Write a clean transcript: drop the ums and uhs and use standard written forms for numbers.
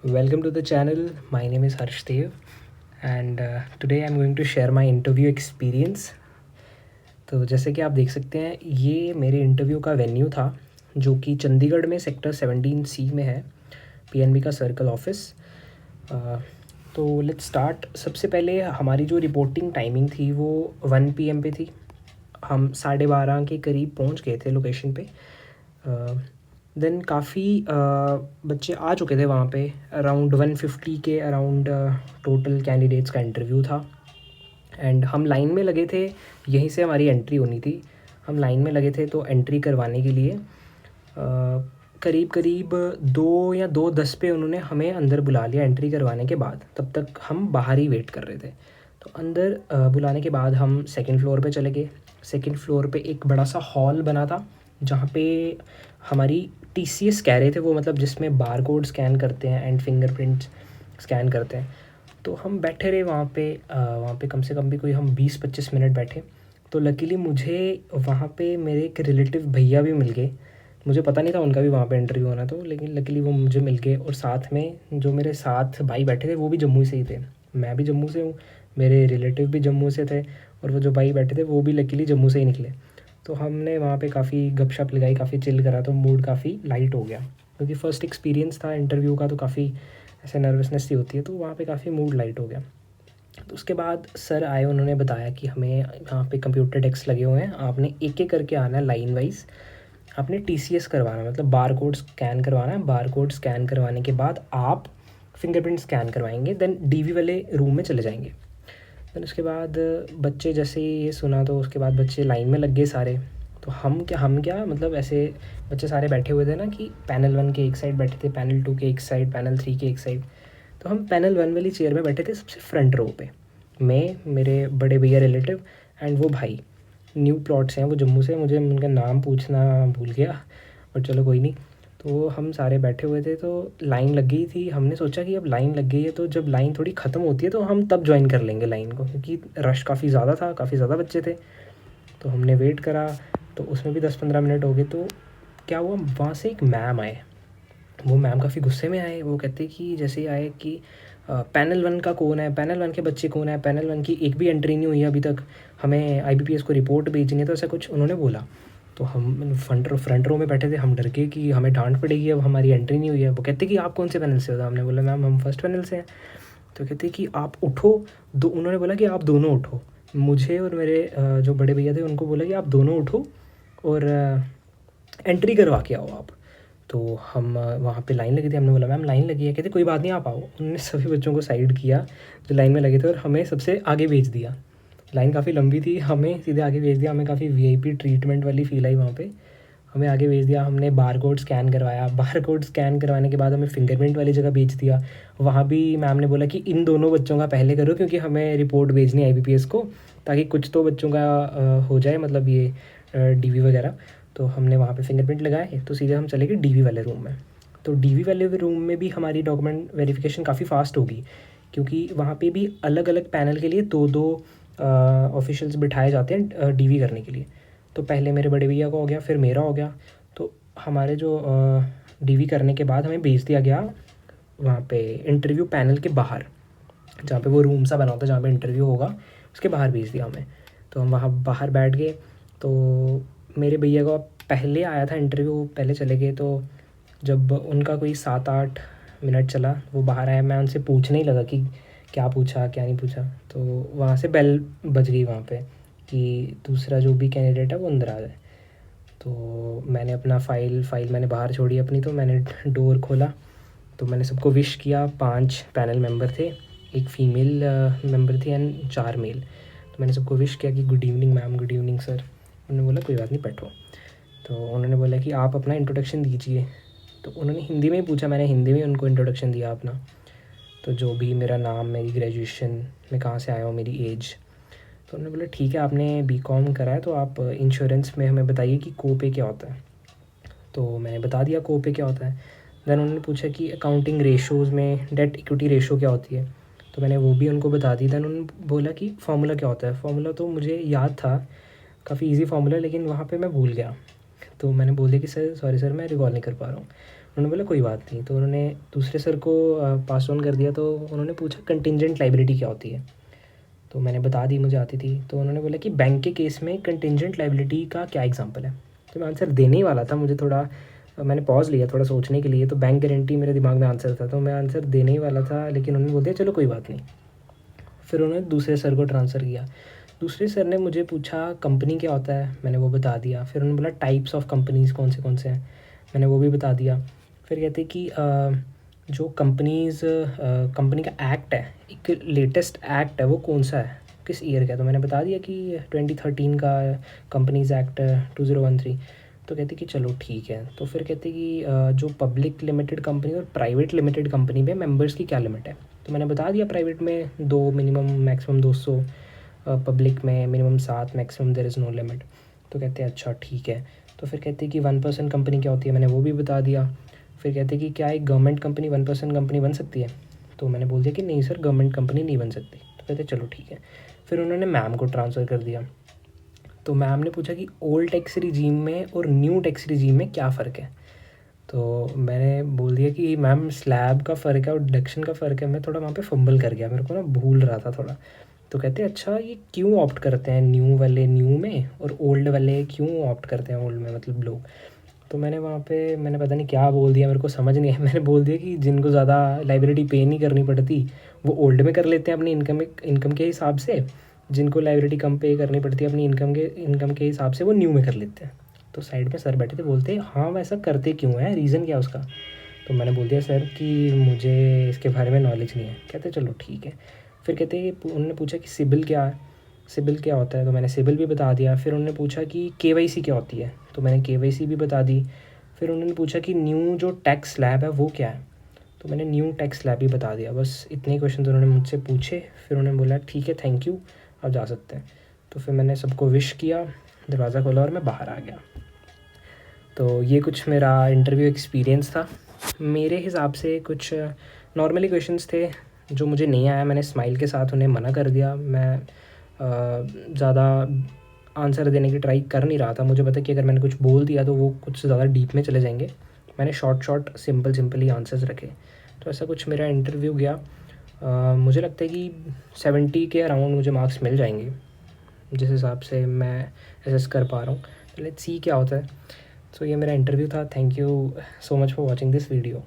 Welcome to the channel. My name is Harshdev, and today I'm going to share my interview experience. तो जैसे कि आप देख सकते हैं, ये मेरे इंटरव्यू का वेन्यू था जो कि चंडीगढ़ में सेक्टर 17C में है, पीएनबी का सर्कल ऑफिस। तो लेट्स स्टार्ट। सबसे पहले हमारी जो रिपोर्टिंग टाइमिंग थी वो 1 PM पे थी। हम 12:30 के करीब पहुंच गए थे लोकेशन पे। देन काफ़ी बच्चे आ चुके थे वहाँ पे। अराउंड 150 के अराउंड टोटल कैंडिडेट्स का इंटरव्यू था एंड हम लाइन में लगे थे। यहीं से हमारी एंट्री होनी थी। हम लाइन में लगे थे तो एंट्री करवाने के लिए करीब करीब 2 या 2:10 पे उन्होंने हमें अंदर बुला लिया एंट्री करवाने के बाद। तब तक हम बाहर ही वेट कर रहे थे। तो अंदर बुलाने के बाद हम सेकंड फ्लोर पे चले गए। सेकंड फ्लोर पे एक बड़ा सा हॉल बना था जहाँ पे हमारी TCS कह रहे थे, वो मतलब जिसमें बार कोड स्कैन करते हैं एंड फिंगरप्रिंट स्कैन करते हैं। तो हम बैठे रहे वहाँ पे कम से कम भी कोई हम 20-25 मिनट बैठे। तो लकीली मुझे वहाँ पे मेरे एक रिलेटिव भैया भी मिल गए। मुझे पता नहीं था उनका भी वहाँ पे इंटरव्यू होना, तो लेकिन लकीली वो मुझे मिल गए। और साथ में जो मेरे साथ भाई बैठे थे वो भी जम्मू से ही थे। मैं भी जम्मू से हूँ, मेरे रिलेटिव भी जम्मू से थे और वो जो भाई बैठे थे वो भी लकीली जम्मू से ही निकले। तो हमने वहाँ पे काफ़ी गपशप लगाई, काफ़ी चिल करा, तो मूड काफ़ी लाइट हो गया क्योंकि फ़र्स्ट एक्सपीरियंस था इंटरव्यू का। तो काफ़ी ऐसे नर्वसनेस सी होती है, तो वहाँ पे काफ़ी मूड लाइट हो गया। तो उसके बाद सर आए, उन्होंने बताया कि हमें यहाँ पे कंप्यूटर डेस्क लगे हुए हैं, आपने एक एक करके आना है लाइन वाइज। आपने TCS करवाना है, मतलब बार कोड स्कैन करवाना है। बार कोड स्कैन करवाने के बाद आप फिंगरप्रिंट स्कैन करवाएंगे, देन DV वाले रूम में चले जाएंगे। देन उसके बाद बच्चे जैसे ही ये सुना तो उसके बाद बच्चे लाइन में लग गए सारे। तो हम क्या मतलब ऐसे बच्चे सारे बैठे हुए थे ना कि पैनल 1 के एक साइड बैठे थे, पैनल 2 के एक साइड, पैनल 3 के एक साइड। तो हम पैनल 1 वाली चेयर में बैठे थे सबसे फ्रंट रो पे। मैं, मेरे बड़े भैया रिलेटिव एंड वो भाई न्यू प्लॉट से हैं, वो जम्मू से। मुझे उनका नाम पूछना भूल गया, और चलो कोई नहीं। तो हम सारे बैठे हुए थे, तो लाइन लग गई थी। हमने सोचा कि अब लाइन लग गई है तो जब लाइन थोड़ी ख़त्म होती है तो हम तब ज्वाइन कर लेंगे लाइन को, क्योंकि रश काफ़ी ज़्यादा था, काफ़ी ज़्यादा बच्चे थे। तो हमने वेट करा, तो उसमें भी 10-15 मिनट हो गए। तो क्या हुआ, वहाँ से एक मैम आए। वो मैम काफ़ी गुस्से में आए। वो कहते कि जैसे ही आए कि पैनल 1 का कौन है, पैनल 1 के बच्चे कौन है, पैनल 1 की एक भी एंट्री नहीं हुई है अभी तक, हमें IBPS को रिपोर्ट भेजनी है। तो ऐसा कुछ उन्होंने बोला। तो हम फ्रंट रो में बैठे थे, हम डर के कि हमें डांट पड़ेगी, अब हमारी एंट्री नहीं हुई है। वो कहते कि आप कौन से पैनल से हो? हमने बोला मैम हम फर्स्ट पैनल से हैं। तो कहते कि आप उठो। उन्होंने बोला कि आप दोनों उठो। मुझे और मेरे जो बड़े भैया थे उनको बोला कि आप दोनों उठो और एंट्री करवा के आओ आप। तो हम वहाँ पे लाइन लगी थी। हमने बोला मैम लाइन लगी है। कहते कोई बात नहीं, आप आओ। उन्होंने सभी बच्चों को साइड किया जो लाइन में लगे थे और हमें सबसे आगे भेज दिया। लाइन काफ़ी लंबी थी, हमें सीधे आगे भेज दिया। हमें काफ़ी VIP ट्रीटमेंट वाली फ़ील आई वहाँ पे। हमें आगे भेज दिया। हमने बार कोड स्कैन करवाया। बार कोड स्कैन करवाने के बाद हमें फिंगरप्रिंट वाली जगह भेज दिया। वहाँ भी मैम ने बोला कि इन दोनों बच्चों का पहले करो, क्योंकि हमें रिपोर्ट भेजनी है IBPS को, ताकि कुछ तो बच्चों का हो जाए, मतलब ये DV वगैरह। तो हमने वहाँ पे फिंगरप्रिंट लगाए, तो सीधे हम चले गए DV वाले रूम में। तो DV वाले रूम में भी हमारी डॉक्यूमेंट वेरिफिकेशन काफ़ी फ़ास्ट होगी, क्योंकि वहाँ पे भी अलग अलग पैनल के लिए 2-2 ऑफिशियल्स बिठाए जाते हैं DV करने के लिए। तो पहले मेरे बड़े भैया का हो गया, फिर मेरा हो गया। तो हमारे जो DV करने के बाद हमें भेज दिया गया वहाँ पे इंटरव्यू पैनल के बाहर, जहाँ पे वो रूम सा बना होता है जहाँ पे इंटरव्यू होगा, उसके बाहर भेज दिया हमें। तो हम वहाँ बाहर बैठ गए। तो मेरे भैया का पहले आया था इंटरव्यू, पहले चले गए। तो जब उनका कोई 7-8 मिनट चला, वो बाहर आया। मैं उनसे पूछने ही लगा कि क्या पूछा क्या नहीं पूछा। तो वहाँ से बेल बज गई वहाँ पे कि दूसरा जो भी कैंडिडेट है वो अंदर आ जाए। तो मैंने अपना फ़ाइल मैंने बाहर छोड़ी अपनी। तो मैंने डोर खोला, तो मैंने सबको विश किया। 5 पैनल मेंबर थे, एक फ़ीमेल मेंबर थी एंड 4 मेल। तो मैंने सबको विश किया कि good evening ma'am, good evening sir. उन्होंने बोला कोई बात नहीं, बैठो। तो उन्होंने बोला कि आप अपना इंट्रोडक्शन दीजिए। तो उन्होंने हिंदी में ही पूछा, मैंने हिंदी में उनको इंट्रोडक्शन दिया अपना। तो जो भी मेरा नाम, मेरी ग्रेजुएशन, मैं कहाँ से आया हूँ, मेरी एज। तो उन्होंने बोला ठीक है, आपने BCom करा है तो आप इंश्योरेंस में हमें बताइए कि कोपे क्या होता है। तो मैंने बता दिया कोपे क्या होता है। देन उन्होंने पूछा कि अकाउंटिंग रेशोज़ में डेट इक्विटी रेशो क्या होती है। तो मैंने वो भी उनको बता दी। देन उन्होंने बोला कि फ़ॉर्मूला क्या होता है। फ़ॉर्मूला तो मुझे याद था, काफ़ी इजी फार्मूला, लेकिन वहाँ पे मैं भूल गया। तो मैंने बोल दिया कि सर सॉरी सर, मैं रिकॉल नहीं कर पा रहा हूँ। उन्होंने बोला कोई बात नहीं। तो उन्होंने दूसरे सर को पास ऑन कर दिया। तो उन्होंने पूछा कंटिंजेंट लायबिलिटी क्या होती है, तो मैंने बता दी, मुझे आती थी। तो उन्होंने बोला कि बैंक के केस में कंटिंजेंट लायबिलिटी का क्या एग्जांपल है। तो मैं आंसर देने ही वाला था, मुझे थोड़ा मैंने पॉज़ लिया थोड़ा सोचने के लिए। तो बैंक गारंटी मेरे दिमाग में आंसर था, तो मैं आंसर देने ही वाला था, लेकिन उन्होंने बोल दिया चलो कोई बात नहीं। फिर उन्होंने दूसरे सर को ट्रांसफ़र किया। दूसरे सर ने मुझे पूछा कंपनी क्या होता है, मैंने वो बता दिया। फिर उन्होंने बोला टाइप्स ऑफ कंपनीज़ कौन से हैं, मैंने वो भी बता दिया। फिर कहते कि जो कंपनी का एक्ट है, एक लेटेस्ट एक्ट है, वो कौन सा है, किस ईयर का है। तो मैंने बता दिया कि 2013 का कंपनीज़ एक्ट 2013। तो कहते कि चलो ठीक है। तो फिर कहते कि जो पब्लिक लिमिटेड कंपनी और प्राइवेट लिमिटेड कंपनी में मेंबर्स की क्या लिमिट है। तो मैंने बता दिया प्राइवेट में 2 मिनिमम मैक्सिमम 200, पब्लिक में minimum 7 maximum there is no limit. तो कहते हैं अच्छा ठीक है। तो फिर कहते हैं कि 1% कंपनी क्या होती है, मैंने वो भी बता दिया। फिर कहते कि क्या एक गवर्नमेंट कंपनी 1% कंपनी बन सकती है। तो मैंने बोल दिया कि नहीं सर, गवर्नमेंट कंपनी नहीं बन सकती। तो कहते चलो ठीक है। फिर उन्होंने मैम को ट्रांसफ़र कर दिया। तो मैम ने पूछा कि ओल्ड टैक्स रिजीम में और न्यू टैक्स रिजीम में क्या फ़र्क है। तो मैंने बोल दिया कि मैम स्लैब का फ़र्क है और डिडक्शन का फ़र्क है। मैं थोड़ा वहाँ पे फंबल कर गया, मेरे को ना भूल रहा था थोड़ा। तो कहते अच्छा ये क्यों ऑप्ट करते हैं न्यू वाले न्यू में और ओल्ड वाले क्यों ऑप्ट करते हैं ओल्ड में, मतलब लोग। तो मैंने वहाँ पे मैंने पता नहीं क्या बोल दिया, मेरे को समझ नहीं आया। मैंने बोल दिया कि जिनको ज़्यादा लाइब्रेरी पे नहीं करनी पड़ती वो ओल्ड में कर लेते हैं अपनी इनकम के हिसाब से, जिनको लाइब्रेरी कम पे करनी पड़ती है अपनी इनकम के हिसाब से वो न्यू में कर लेते हैं। तो साइड में सर बैठे थे, बोलते हाँ वैसा करते क्यों है, रीज़न क्या है उसका। तो मैंने बोल दिया सर कि मुझे इसके बारे में नॉलेज नहीं है। कहते चलो ठीक है। फिर कहते उन्होंने पूछा कि सिबिल क्या है, सिबिल क्या होता है। तो मैंने सिबिल भी बता दिया। फिर उन्होंने पूछा कि केवाईसी क्या होती है, तो मैंने केवाईसी भी बता दी। फिर उन्होंने पूछा कि न्यू जो टैक्स स्लैब है वो क्या है, तो मैंने न्यू टैक्स स्लैब भी बता दिया। बस इतने क्वेश्चन उन्होंने मुझसे पूछे। फिर उन्होंने बोला ठीक है थैंक यू, आप जा सकते हैं। तो फिर मैंने सबको विश किया, दरवाज़ा खोला और मैं बाहर आ गया। तो ये कुछ मेरा इंटरव्यू एक्सपीरियंस था। मेरे हिसाब से कुछ नॉर्मली क्वेश्चंस थे जो मुझे नहीं आया, मैंने स्माइल के साथ उन्हें मना कर दिया। मैं ज़्यादा आंसर देने की ट्राई कर नहीं रहा था, मुझे पता कि अगर मैंने कुछ बोल दिया तो वो कुछ ज़्यादा डीप में चले जाएंगे। मैंने शॉर्ट सिंपल ही आंसर्स रखे। तो ऐसा कुछ मेरा इंटरव्यू गया। मुझे लगता है कि 70 के अराउंड मुझे मार्क्स मिल जाएंगे, जिस हिसाब से मैं एसेस कर पा रहा हूँ। लेट्स सी क्या होता है। सो ये मेरा इंटरव्यू था। Thank you so much for watching this video.